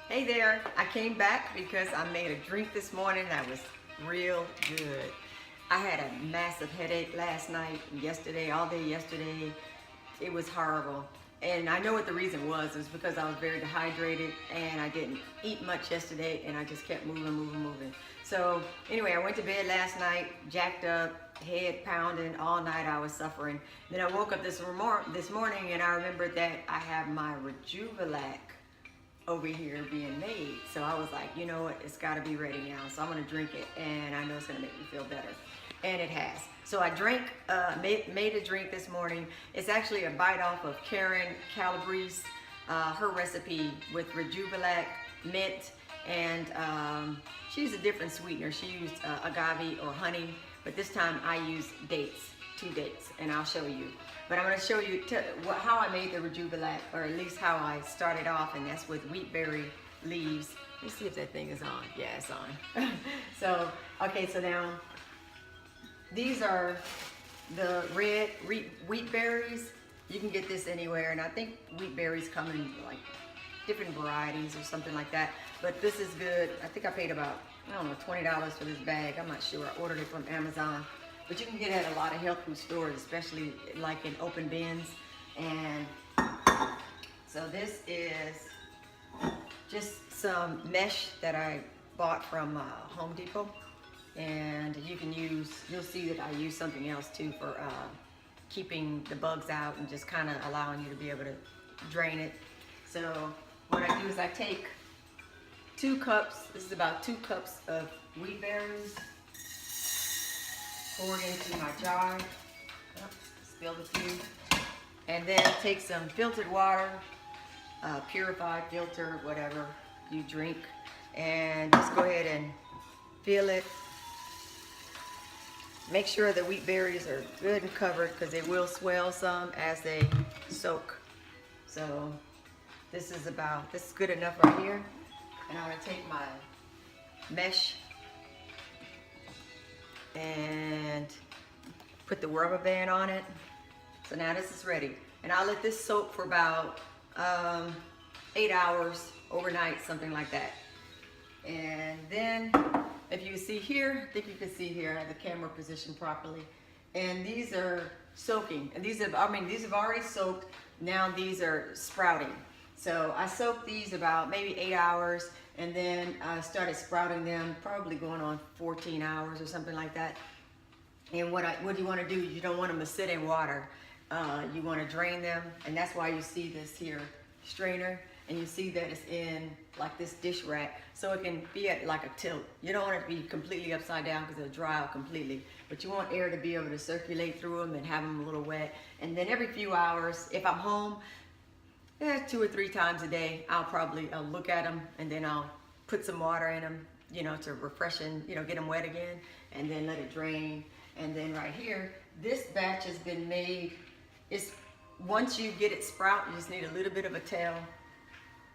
Hey there, I came back because I made a drink this morning that was real good. I had a massive headache last night and yesterday, all day yesterday. It was horrible. And I know what the reason was. It was because I was very dehydrated and I didn't eat much yesterday and I just kept moving. So anyway, I went to bed last night, jacked up, head pounding, all night I was suffering. Then I woke up this morning and I remembered that I have my Rejuvelac over here being made. So I was like, you know what, it's gotta be ready now. So I'm gonna drink it and I know it's gonna make me feel better. And it has. So I made a drink this morning. It's actually a bite off of Karen Calabrese's, her recipe with Rejuvelac, mint, and she used a different sweetener. She used agave or honey, but this time I used dates, 2 dates, and I'll show you. But I'm going to show you how I made the Rejuvelac, or at least how I started off, and that's with wheat berry leaves. Let's see if that thing is on. Yeah, it's on. So, okay, so now these are the red wheat berries. You can get this anywhere, and I think wheat berries come in like different varieties or something like that. But this is good. I think I paid about, I don't know, $20 for this bag. I'm not sure. I ordered it from Amazon. But you can get it at a lot of health food stores, especially like in open bins. And so this is just some mesh that I bought from Home Depot. And you can use, you'll see that I use something else too for keeping the bugs out and just kind of allowing you to be able to drain it. So what I do is I take 2 cups, this is about 2 cups of wheat berries, pour it into my jar, spilled a few, and then take some filtered water, purified, filtered, whatever you drink, and just go ahead and fill it. Make sure the wheat berries are good and covered because they will swell some as they soak. So this is good enough right here. And I'm gonna take my mesh and put the rubber band on it. So now this is ready. And I'll let this soak for about 8 hours, overnight, something like that. And then, if you see here, I think you can see here, I have the camera positioned properly. And these are soaking. And these have already soaked. Now these are sprouting. So I soaked these about maybe 8 hours, and then I started sprouting them, probably going on 14 hours or something like that. And what you want to do, you don't want them to sit in water. You want to drain them, and that's why you see this here strainer, and you see that it's in like this dish rack, so it can be at like a tilt. You don't want it to be completely upside down because it'll dry out completely, but you want air to be able to circulate through them and have them a little wet. And then every few hours, if I'm home, 2 or 3 times a day, I'll look at them, and then I'll put some water in them, you know, to refresh and, you know, get them wet again, and then let it drain. And then right here, this batch has been made. Once you get it sprout, you just need a little bit of a tail.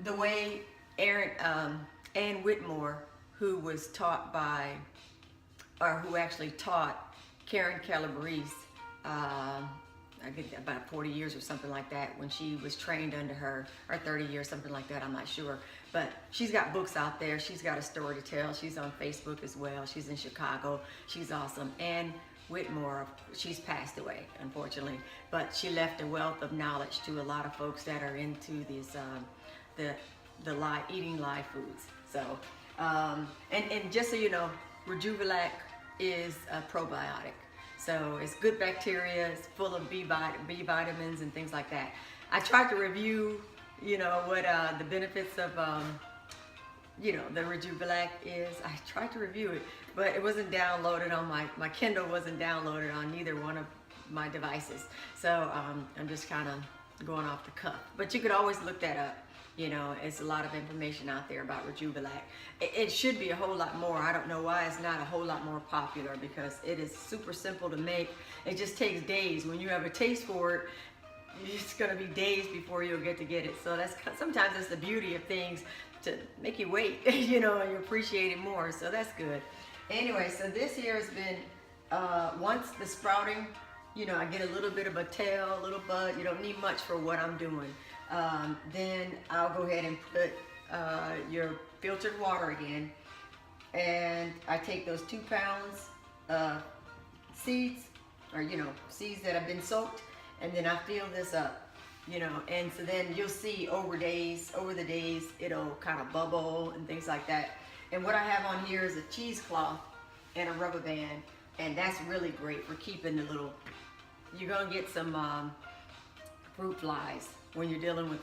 The way Ann Whitmore, who was taught by, or who actually taught Karen Calabrese, I get about 40 years or something like that, when she was trained under her, or 30 years, something like that, I'm not sure. But she's got books out there. She's got a story to tell. She's on Facebook as well. She's in Chicago. She's awesome. Ann Whitmore, she's passed away, unfortunately, but she left a wealth of knowledge to a lot of folks that are into these, eating live foods. So, and just so you know, Rejuvelac is a probiotic. So it's good bacteria, it's full of B vitamins and things like that. I tried to review, you know, what the benefits of, you know, the Rejuvelac is. I tried to review it, but it wasn't downloaded on my Kindle wasn't downloaded on neither one of my devices. So I'm just kind of going off the cuff. But you could always look that up. You know, it's a lot of information out there about Rejuvelac. It should be a whole lot more. I don't know why it's not a whole lot more popular, because it is super simple to make. It just takes days. When you have a taste for it, it's gonna be days before you'll get it. So sometimes that's the beauty of things, to make you wait, you know, and you appreciate it more. So that's good. Anyway, so this here has been, once the sprouting, you know, I get a little bit of a tail, a little bud. You don't need much for what I'm doing. Then I'll go ahead and put your filtered water again, and I take those 2 pounds of seeds, or seeds that have been soaked, and then I fill this up, and so then you'll see over the days, it'll kind of bubble and things like that. And what I have on here is a cheesecloth and a rubber band, and that's really great for keeping the little, you're gonna get some fruit flies when you're dealing with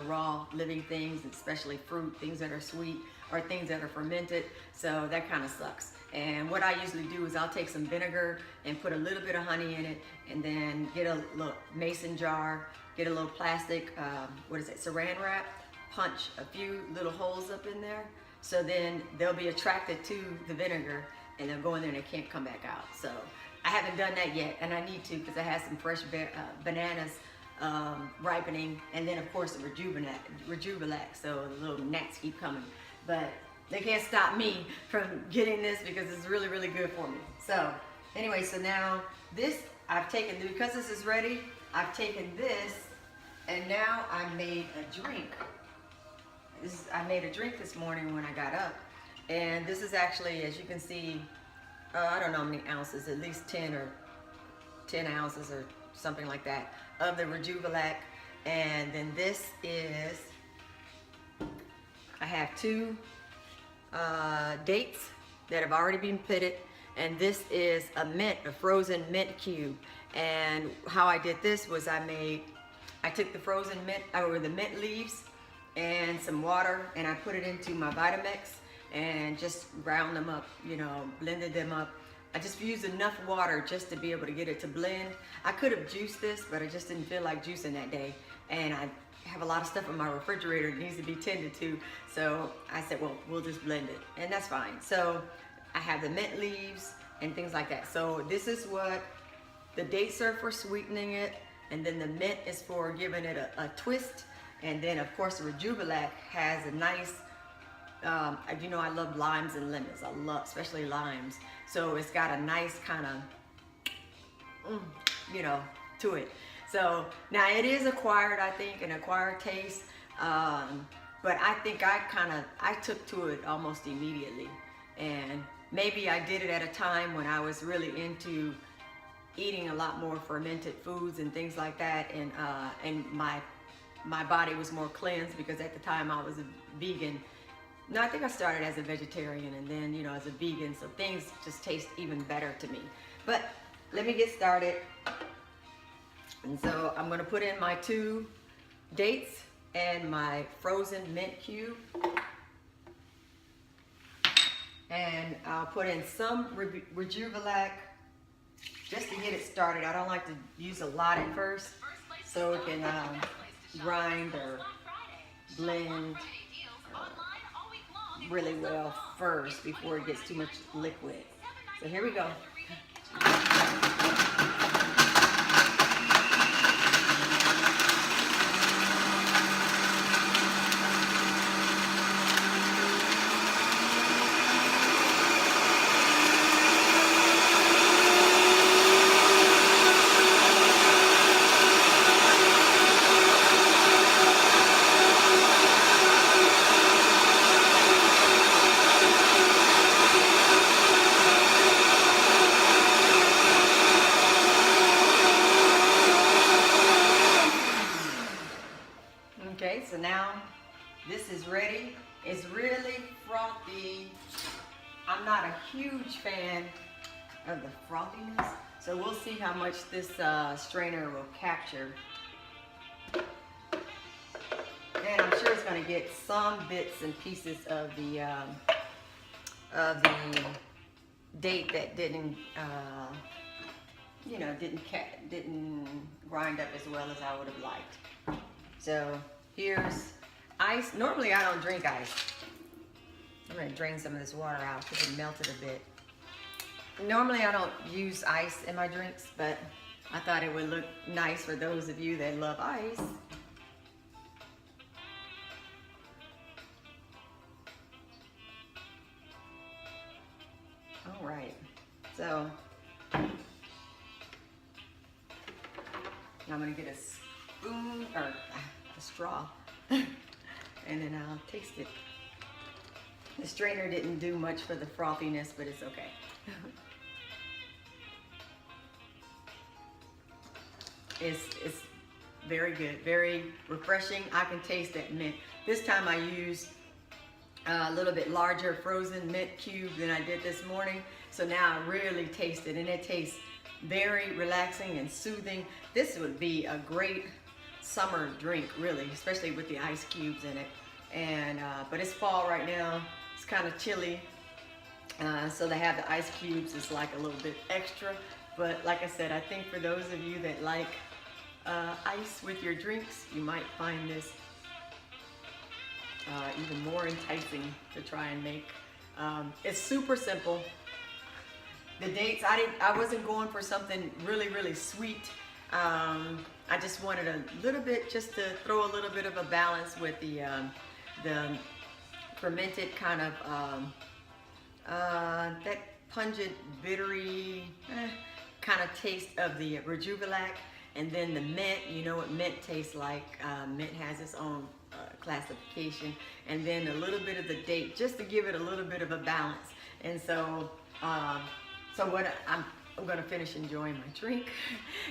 raw living things, especially fruit, things that are sweet or things that are fermented. So that kind of sucks. And what I usually do is I'll take some vinegar and put a little bit of honey in it, and then get a little mason jar, get a little plastic, saran wrap, punch a few little holes up in there, so then they'll be attracted to the vinegar and they'll go in there and they can't come back out. So I haven't done that yet, and I need to, because I have some fresh bananas ripening, and then of course the Rejuvelac, so the little gnats keep coming, but they can't stop me from getting this because it's really, really good for me. So anyway, so now this I've taken, because this is ready, I've taken this, and now I made a drink. I made a drink this morning when I got up, and this is actually, as you can see, I don't know how many ounces, at least 10 ounces or something like that of the Rejuvelac. And then this is, I have 2 dates that have already been pitted, and this is a frozen mint cube. And how I did this was I took the frozen mint, or the mint leaves, and some water, and I put it into my Vitamix and just ground them up, blended them up. I just used enough water just to be able to get it to blend. I could have juiced this, but I just didn't feel like juicing that day. And I have a lot of stuff in my refrigerator that needs to be tended to. So I said, well, we'll just blend it, and that's fine. So I have the mint leaves and things like that. So this is what the dates are for sweetening it, and then the mint is for giving it a twist. And then of course the Rejuvelac has a nice, I love limes and lemons. I love, especially limes. So it's got a nice kind of, to it. So now it is acquired, I think, an acquired taste. But I think I took to it almost immediately. And maybe I did it at a time when I was really into eating a lot more fermented foods and things like that. And my body was more cleansed, because at the time I was a vegan. No, I think I started as a vegetarian, and then, as a vegan, so things just taste even better to me. But let me get started. And so I'm gonna put in my 2 dates and my frozen mint cube. And I'll put in some Rejuvelac just to get it started. I don't like to use a lot at first, so it can grind or blend really well first before it gets too much liquid. So here we go. Okay, so now this is ready. It's really frothy. I'm not a huge fan of the frothiness, so we'll see how much this strainer will capture. And I'm sure it's going to get some bits and pieces of the date that didn't didn't grind up as well as I would have liked. So here's ice. Normally I don't drink ice. I'm going to drain some of this water out because it melted a bit. Normally I don't use ice in my drinks, but I thought it would look nice for those of you that love ice. All right, so now I'm going to get a spoon, or a straw, and and then I'll taste it. The strainer didn't do much for the frothiness, but it's okay. It's very good, very refreshing. I can taste that mint. This time I used a little bit larger frozen mint cube than I did this morning. So now I really taste it, and it tastes very relaxing and soothing. This would be a great summer drink, really, especially with the ice cubes in it. And but it's fall right now. It's kind of chilly, so they have the ice cubes. It's like a little bit extra. But like I said, I think for those of you that like ice with your drinks, you might find this even more enticing to try and make. It's super simple. The dates, I wasn't going for something really sweet. I just wanted a little bit, just to throw a little bit of a balance with the fermented kind of that pungent, bittery kind of taste of the Rejuvelac, and then the mint. You know what mint tastes like. Mint has its own classification, and then a little bit of the date, just to give it a little bit of a balance. And so, what I'm going to finish enjoying my drink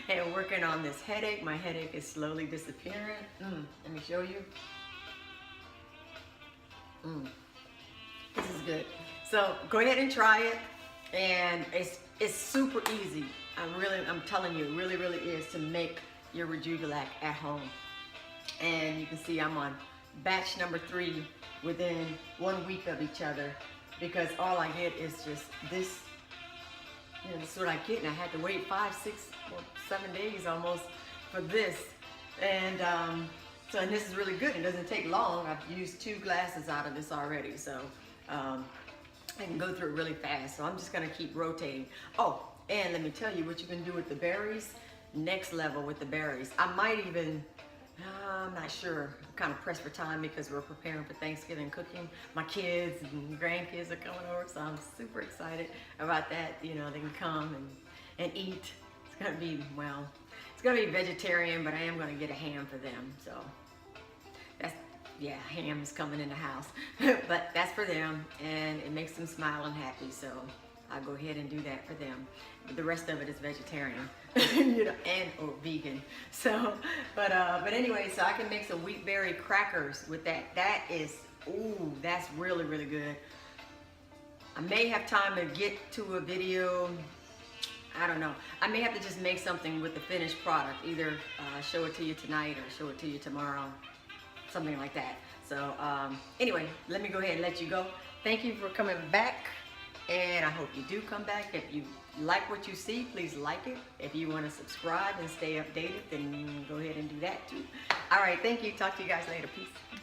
and working on this headache. My headache is slowly disappearing. Let me show you. This is good. So go ahead and try it, and it's super easy. I'm telling you, it really is to make your Rejuvelac at home. And you can see I'm on batch number 3 within 1 week of each other, because all I get is just this. You know, this is what I get, and I had to wait 5, 6, 7 days almost for this. And and this is really good. It doesn't take long. I've used 2 glasses out of this already, so I can go through it really fast. So I'm just gonna keep rotating. Oh, and let me tell you what you can do with the berries. Next level with the berries. I might even, I'm not sure. I'm kind of pressed for time because we're preparing for Thanksgiving cooking. My kids and grandkids are coming over, so I'm super excited about that. You know, they can come and eat. It's gonna be, well, it's gonna be vegetarian, but I am gonna get a ham for them. So that's, yeah, ham is coming in the house. But that's for them, and it makes them smile and happy. So I'll go ahead and do that for them. But the rest of it is vegetarian, you know, and or vegan. So, but anyway, so I can make some wheat berry crackers with that. That is, ooh, that's really good. I may have time to get to a video. I don't know. I may have to just make something with the finished product. Either show it to you tonight or show it to you tomorrow. Something like that. So anyway, let me go ahead and let you go. Thank you for coming back. And I hope you do come back. If you like what you see, please like it. If you want to subscribe and stay updated, then go ahead and do that too. All right, thank you. Talk to you guys later. Peace.